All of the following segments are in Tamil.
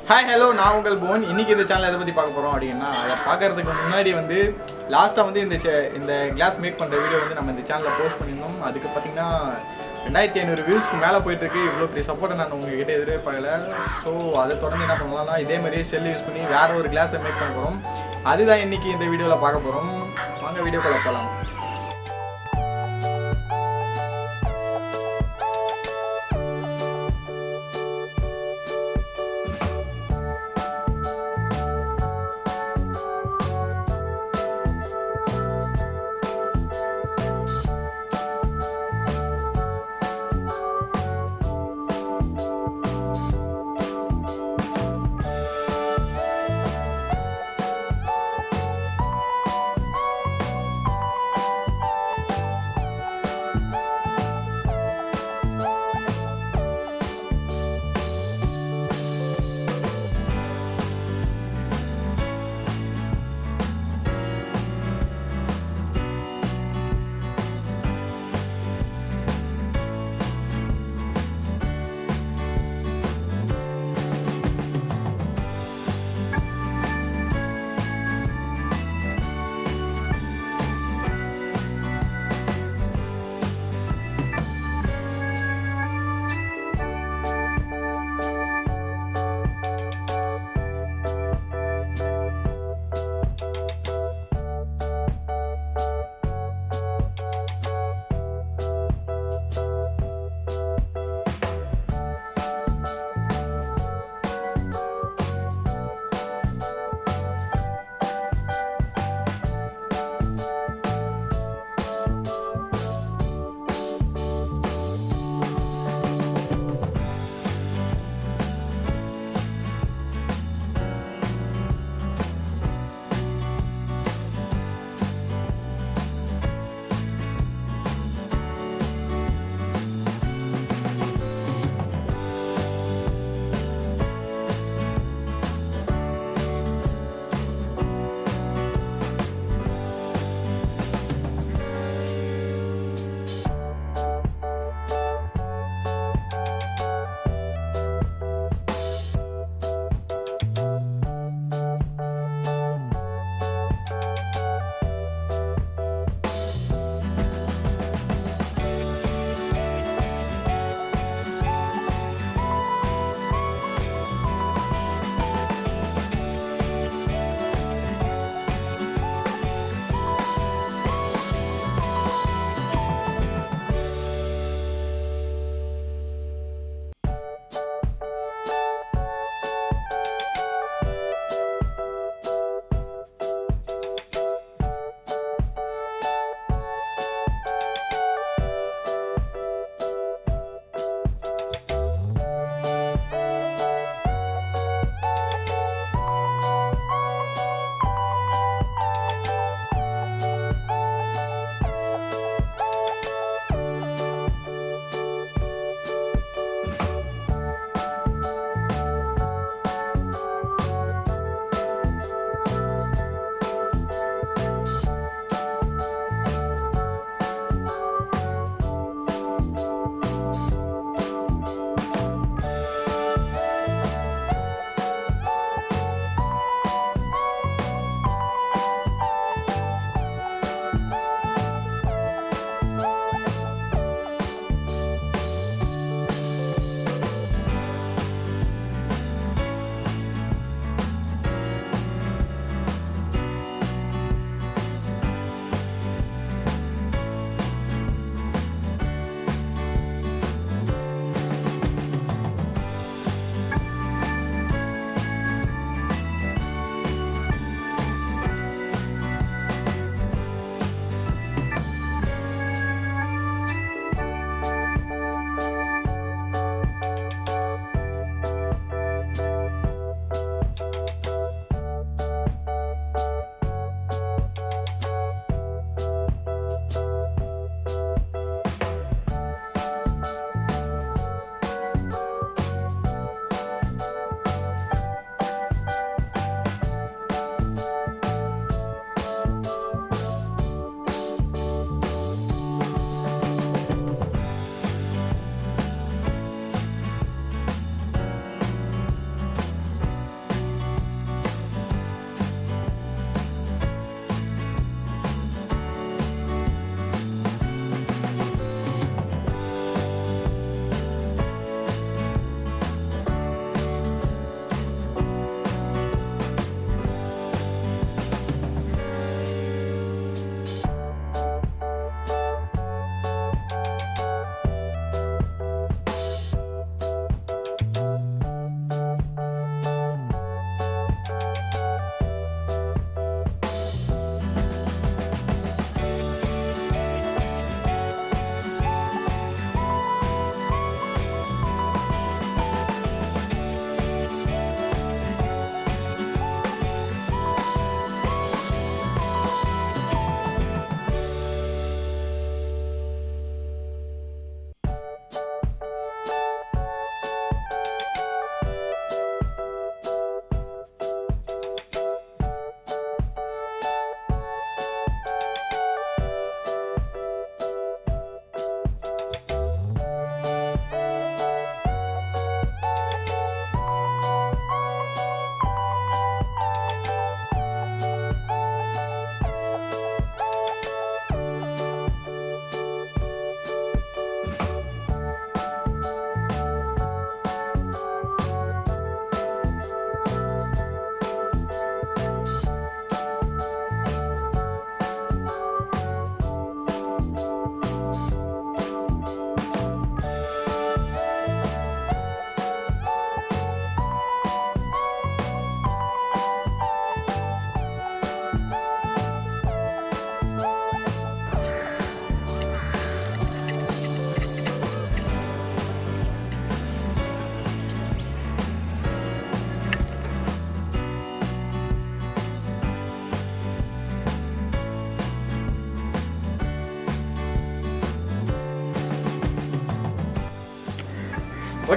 ஹாய் ஹலோ நான் உங்கள் போன். இன்றைக்கி இந்த சேனல் எதை பற்றி பார்க்க போகிறோம் அப்படின்னா, அதை பார்க்குறதுக்கு முன்னாடி லாஸ்ட்டாக இந்த கிளாஸ் மேக் பண்ணுற வீடியோ நம்ம இந்த சேனலில் போஸ்ட் பண்ணியிருந்தோம். அதுக்கு பார்த்திங்கன்னா 2500 வியூஸ்க்கு மேலே போயிட்டுருக்கு. இவ்வளோ பெரிய சப்போர்ட்டை நான் உங்ககிட்ட எதிர்பார்க்கல. ஸோ அதை தொடர்ந்து என்ன பண்ணலாம்னா, இதே மாதிரியே செல் யூஸ் பண்ணி வேறு ஒரு கிளாஸை மேக் பண்ண போகிறோம். அதுதான் இன்றைக்கி இந்த வீடியோவில் பார்க்க போகிறோம். வாங்க வீடியோக்குள்ளே போகலாம்.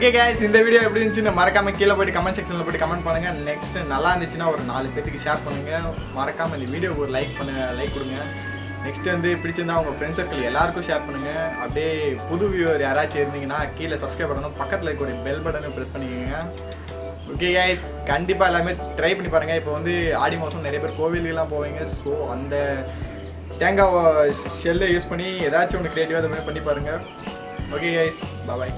ஓகே கைஸ், இந்த வீடியோ எப்படி இருந்துச்சுன்னு மறக்காம கீழே போய்ட்டு கமெண்ட் செக்ஷனில் போய்ட்டு கமெண்ட் பண்ணுங்கள். நெக்ஸ்ட் நல்லா இருந்துச்சுன்னா ஒரு 4 பேருக்கு ஷேர் பண்ணுங்கள். மறக்காமல் இந்த வீடியோக்கு ஒரு லைக் கொடுங்க. நெக்ஸ்ட் வந்து பிடிச்சிருந்தா உங்கள் ஃப்ரெண்ட்ஸ் சர்க்கிள் எல்லாருக்கும் ஷேர் பண்ணுங்கள். அப்படியே புது வியூவர் யாராச்சும் இருந்தீங்கன்னா கீழே சப்ஸ்கிரைப் பண்ணணும், பக்கத்தில் இருக்க ஒரு பெல் பட்டனை ப்ரெஸ் பண்ணிக்கோங்க. ஓகே கைஸ், கண்டிப்பாக எல்லாமே ட்ரை பண்ணி பாருங்கள். இப்போ வந்து ஆடி மாதம் நிறைய பேர் கோவிலுக்கெல்லாம் போவீங்க. ஸோ அந்த தேங்காய் ஷெல்லை யூஸ் பண்ணி ஏதாச்சும் ஒன்று க்ரியேட்டிவாக அதை மாதிரி பண்ணி பாருங்கள். ஓகே கைஸ், பாய்.